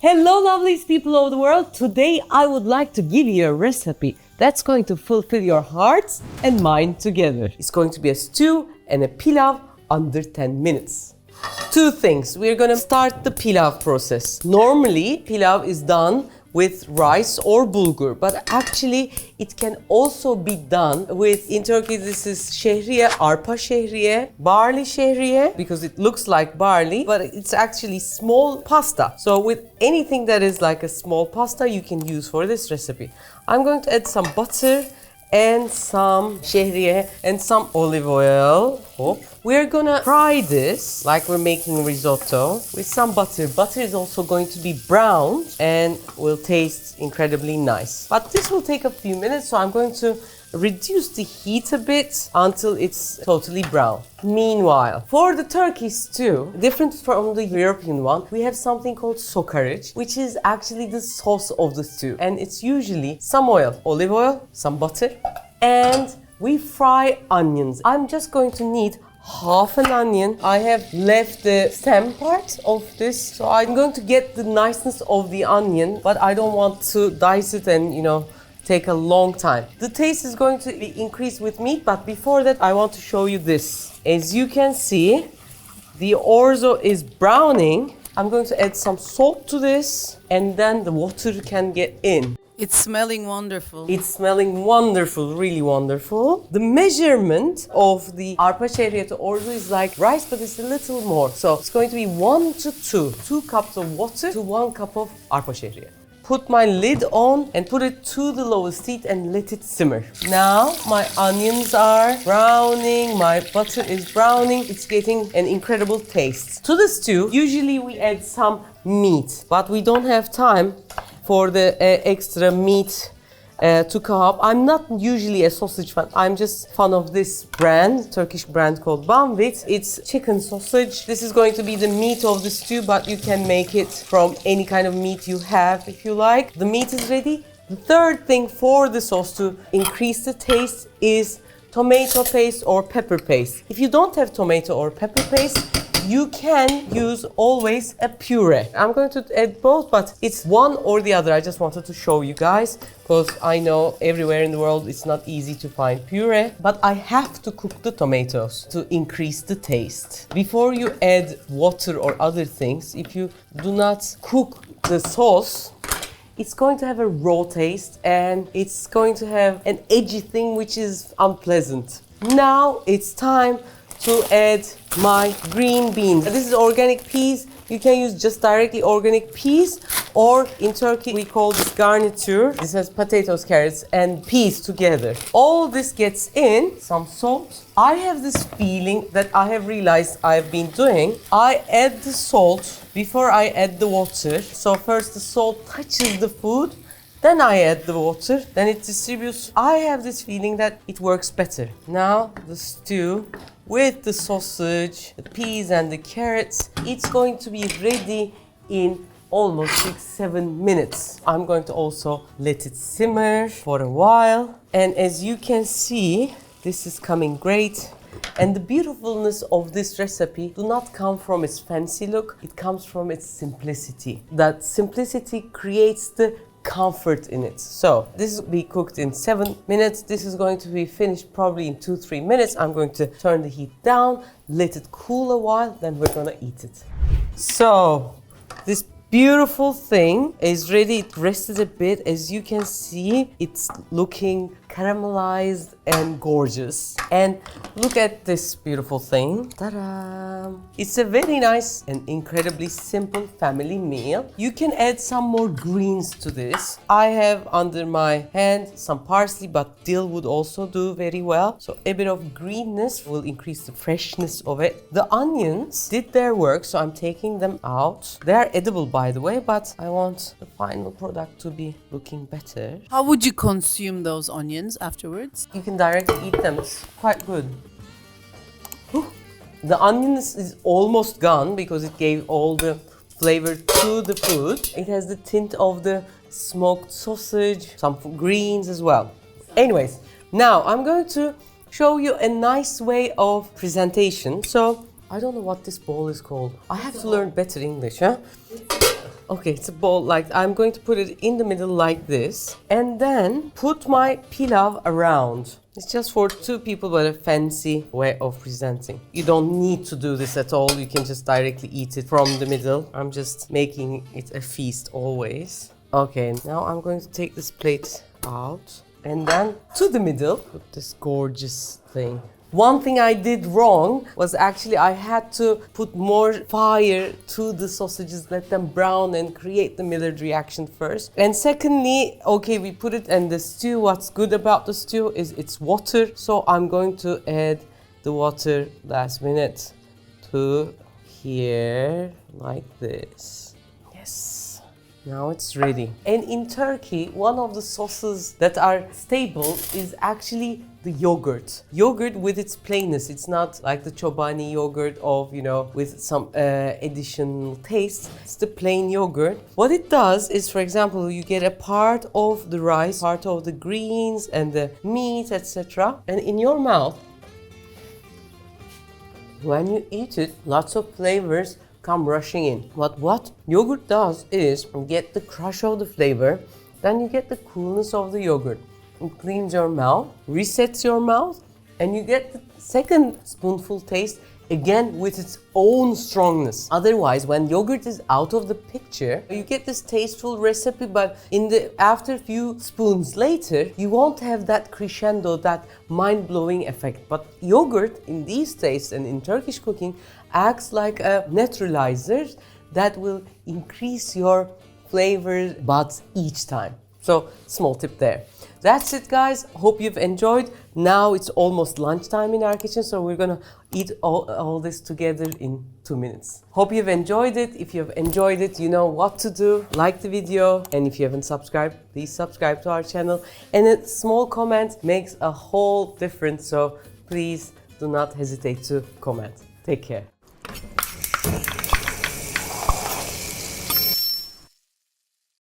Hello lovelies people of the world. Today I would like to give you a recipe that's going to fulfill your hearts and mind together. It's going to be a stew and a pilaf under 10 minutes. Two things. We're going to start the pilaf process. Normally pilaf is done with rice or bulgur, but actually it can also be done with, in Turkey this is şehriye, arpa şehriye, barley şehriye, because it looks like barley, but it's actually small pasta. So with anything that is like a small pasta, you can use for this recipe. I'm going to add some butter and some şehriye and some olive oil. We're gonna fry this like we're making risotto with some butter. Butter is also going to be browned and will taste incredibly nice. But this will take a few minutes, so I'm going to reduce the heat a bit until it's totally brown. Meanwhile, for the Turkish stew, different from the European one, we have something called sokarich, which is actually the sauce of the stew. And it's usually some oil, olive oil, some butter, and we fry onions. I'm just going to need half an onion. I have left the stem part of this, so I'm going to get the niceness of the onion, but I don't want to dice it and, take a long time. The taste is going to be increased with meat, but before that I want to show you this. As you can see, the orzo is browning. I'm going to add some salt to this, and then the water can get in. It's smelling wonderful. It's smelling wonderful, really wonderful. The measurement of the arpa şehriye to orzo is like rice, but it's a little more. So it's going to be 1 to 2. 2 cups of water to 1 cup of arpa şehriye. Put my lid on and put it to the lowest heat and let it simmer. Now my onions are browning, my butter is browning. It's getting an incredible taste. To the stew, usually we add some meat, but we don't have time for the extra meat to come up. I'm not usually a sausage fan. I'm just fan of this brand, Turkish brand called Banvit. It's chicken sausage. This is going to be the meat of the stew, but you can make it from any kind of meat you have if you like. The meat is ready. The third thing for the sauce to increase the taste is tomato paste or pepper paste. If you don't have tomato or pepper paste, you can use always a puree. I'm going to add both, but it's one or the other. I just wanted to show you guys, because I know everywhere in the world it's not easy to find puree, but I have to cook the tomatoes to increase the taste. Before you add water or other things, if you do not cook the sauce, it's going to have a raw taste and it's going to have an edgy thing which is unpleasant. Now it's time to add my green beans. This is organic peas. You can use just directly organic peas, or in Turkey we call this garniture. This has potatoes, carrots and peas together. All this gets in, some salt. I have this feeling that I have realized I've been doing. I add the salt before I add the water. So first the salt touches the food, then I add the water, then it distributes. I have this feeling that it works better. Now the stew with the sausage, the peas and the carrots, it's going to be ready in almost 6-7 minutes. I'm going to also let it simmer for a while. And as you can see, this is coming great. And the beautifulness of this recipe do not come from its fancy look, it comes from its simplicity. That simplicity creates the comfort in it. So this will be cooked in 7 minutes. This is going to be finished probably in 2-3 minutes. I'm going to turn the heat down, let it cool a while, then we're gonna eat it. So this beautiful thing is ready. It rested a bit. As you can see, it's looking caramelized and gorgeous. And look at this beautiful thing. Ta-da! It's a very nice and incredibly simple family meal. You can add some more greens to this. I have under my hand some parsley, but dill would also do very well. So a bit of greenness will increase the freshness of it. The onions did their work, so I'm taking them out. They are edible, by the way, but I want the final product to be looking better. How would you consume those onions afterwards? You can directly eat them. It's quite good. Whew. The onion is almost gone because it gave all the flavor to the food. It has the tint of the smoked sausage, some greens as well. Anyways, now I'm going to show you a nice way of presentation. So I don't know what this bowl is called. I have to learn better English, huh? Okay, it's a bowl like I'm going to put it in the middle like this and then put my pilav around. It's just for 2 people, but a fancy way of presenting. You don't need to do this at all. You can just directly eat it from the middle. I'm just making it a feast always. Okay, now I'm going to take this plate out and then to the middle, put this gorgeous thing. One thing I did wrong was actually I had to put more fire to the sausages, let them brown and create the Maillard reaction first. And secondly, okay, we put it in the stew. What's good about the stew is it's water. So I'm going to add the water last minute to here like this. Yes. Now it's ready. And in Turkey, one of the sauces that are stable is actually the yogurt. Yogurt with its plainness. It's not like the chobani yogurt of, with some additional taste. It's the plain yogurt. What it does is, for example, you get a part of the rice, part of the greens and the meat, etc. And in your mouth, when you eat it, lots of flavors come rushing in. But what yogurt does is get the crush of the flavor, then you get the coolness of the yogurt. It cleans your mouth, resets your mouth, and you get the second spoonful taste again with its own strongness. Otherwise, when yogurt is out of the picture, you get this tasteful recipe, but after a few spoons later, you won't have that crescendo, that mind-blowing effect. But yogurt in these tastes and in Turkish cooking acts like a neutralizer that will increase your flavor buds each time. So, small tip there. That's it, guys. Hope you've enjoyed. Now it's almost lunchtime in our kitchen, so we're gonna eat all this together in 2 minutes. Hope you've enjoyed it. If you've enjoyed it, you know what to do. Like the video, and if you haven't subscribed, please subscribe to our channel. And a small comment makes a whole difference, so please do not hesitate to comment. Take care.